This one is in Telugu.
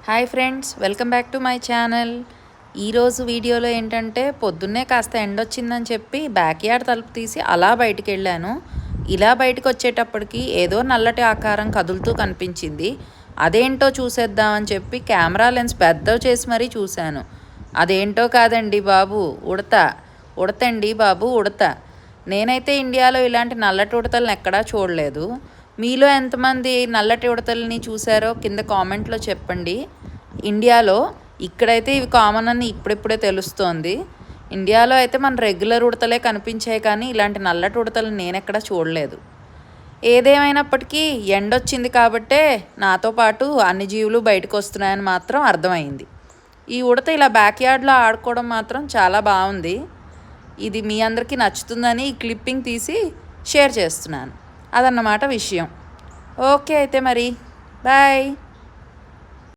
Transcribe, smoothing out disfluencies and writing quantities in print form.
Hi friends, welcome back to my channel. ఈరోజు వీడియోలో ఏంటంటే పొద్దున్నే కాస్త ఎండొచ్చిందని చెప్పి బ్యాక్ యార్డ్ తలుపు తీసి అలా బయటికి వెళ్ళాను. ఇలా బయటకు వచ్చేటప్పటికి ఏదో నల్లటి ఆకారం కదులుతూ కనిపించింది. అదేంటో చూసేద్దామని చెప్పి కెమెరా లెన్స్ పెద్దవి చేసి మరీ చూశాను. అదేంటో కాదండి బాబు, ఉడతండి బాబు, ఉడత. నేనైతే ఇండియాలో ఇలాంటి నల్లటి ఉడతలను ఎక్కడా చూడలేదు. మీలో ఎంతమంది నల్లటి ఉడతల్ని చూసారో కింద కామెంట్లో చెప్పండి. ఇండియాలో ఇక్కడైతే ఇవి కామన్ అని ఇప్పుడిప్పుడే తెలుస్తోంది. ఇండియాలో అయితే మన రెగ్యులర్ ఉడతలే కనిపించాయి, కానీ ఇలాంటి నల్లటి ఉడతలు నేను ఎక్కడా చూడలేదు. ఏదేమైనప్పటికీ ఎండొచ్చింది కాబట్టే నాతో పాటు అన్ని జీవులు బయటకు వస్తున్నాయని మాత్రం అర్థమైంది. ఈ ఉడత ఇలా బ్యాక్ యార్డ్లో ఆడుకోవడం మాత్రం చాలా బాగుంది. ఇది మీ అందరికీ నచ్చుతుందని ఈ క్లిప్పింగ్ తీసి షేర్ చేస్తున్నాను. అదన్నమాట విషయం. ఓకే అయితే మరి బాయ్.